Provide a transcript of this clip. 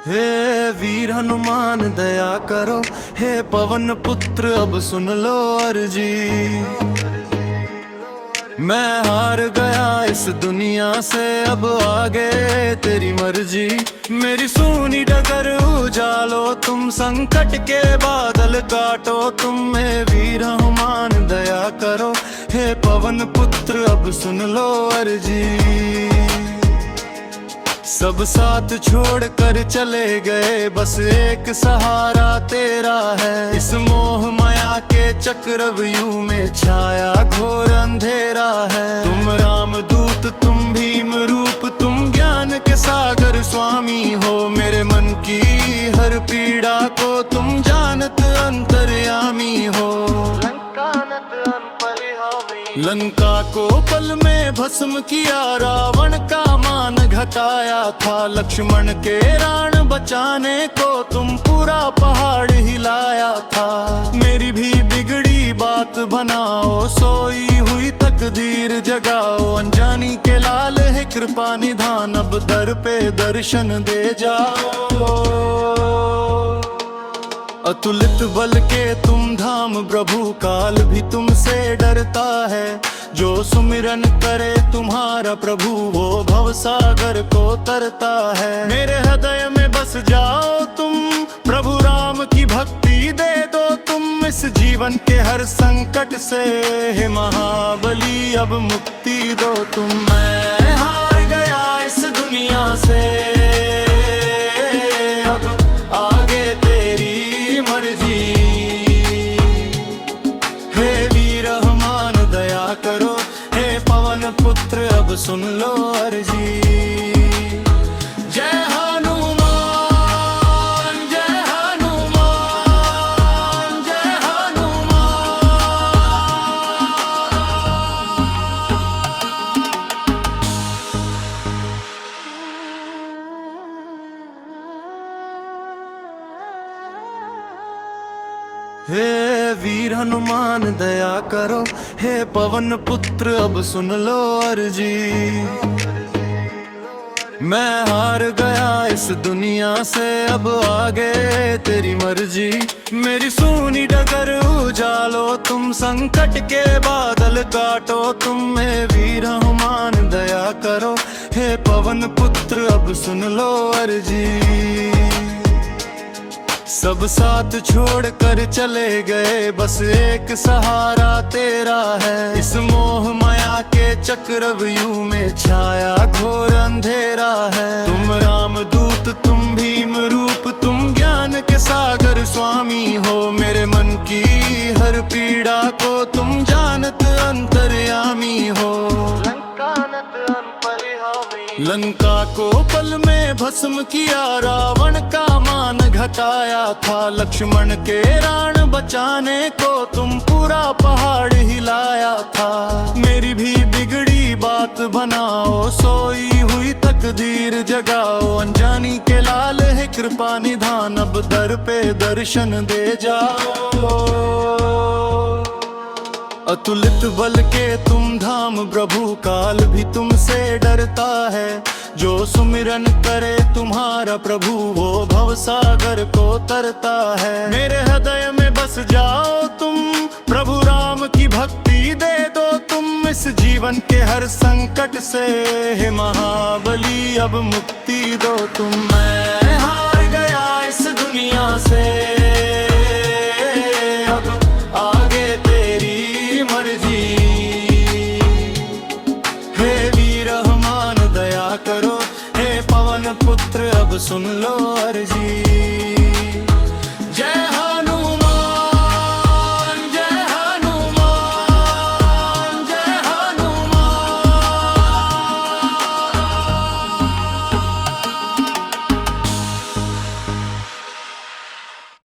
हे वीर हनुमान दया करो, हे पवन पुत्र अब सुन लो अर्जी। मैं हार गया इस दुनिया से, अब आगे तेरी मर्जी। मेरी सूनी डगर उजालो तुम, संकट के बादल काटो तुम। मैं वीर हनुमान दया करो, हे पवन पुत्र अब सुन लो अर्जी। सब साथ छोड़ कर चले गए, बस एक सहारा तेरा है। इस मोह माया के चक्रव्यूह में छाया घोर अंधेरा है। तुम राम दूत, तुम भीम रूप, तुम ज्ञान के सागर स्वामी हो। मेरे मन की हर पीड़ा को तुम जानत अंतर्यामी हो। लंका को पल में भस्म किया, रावण का मान घटाया था। लक्ष्मण के प्राण बचाने को तुम पूरा पहाड़ हिलाया था। मेरी भी बिगड़ी बात बनाओ, सोई हुई तकदीर जगाओ। अनजानी के लाल है कृपा निधान, अब दर पे दर्शन दे जाओ। अतुलित बल के तुम धाम प्रभु, काल भी तुमसे डरता है। जो सुमिरन करे तुम्हारा प्रभु, वो भव सागर को तरता है। मेरे हृदय में बस जाओ तुम, प्रभु राम की भक्ति दे दो तुम। इस जीवन के हर संकट से हे महाबली अब मुक्ति दो तुम। मैं हार गया इस दुनिया से, पुत्र अब सुन लो अर्जी। जय हनुमान, जय हनुमान, जय हनुमान। हे वीर हनुमान दया करो, हे पवन पुत्र अब सुन लो अर्जी। मैं हार गया इस दुनिया से, अब आगे तेरी मर्जी। मेरी सूनी डगर उजालो तुम, संकट के बादल काटो तुम। मैं वीर हनुमान दया करो, हे पवन पुत्र अब सुन लो अर्जी। सब साथ छोड़ कर चले गए, बस एक सहारा तेरा है। इस मोह माया के चक्रव्यूह में छाया घोर अंधेरा है। तुम राम दूत, तुम भीम रूप, तुम ज्ञान के सागर स्वामी हो। मेरे मन की हर पीड़ा को तुम जानत अंतर्यामी हो। लंका को पल में भस्म किया, रावण का मान घटाया था। लक्ष्मण के प्राण बचाने को तुम पूरा पहाड़ हिलाया था। मेरी भी बिगड़ी बात बनाओ, सोई हुई तकदीर जगाओ। अनजानी के लाल है कृपा निधान, अब दर पे दर्शन दे जाओ। अतुलित बल के तुम धाम प्रभु, काल भी तुमसे डरता है। जो सुमिरन करे तुम्हारा प्रभु, वो भव सागर को तरता है। मेरे हृदय में बस जाओ तुम, प्रभु राम की भक्ति दे दो तुम। इस जीवन के हर संकट से हे महाबली अब मुक्ति दो तुम। मैं हार गया इस दुनिया से, पुत्र अब सुन लो अर्जी।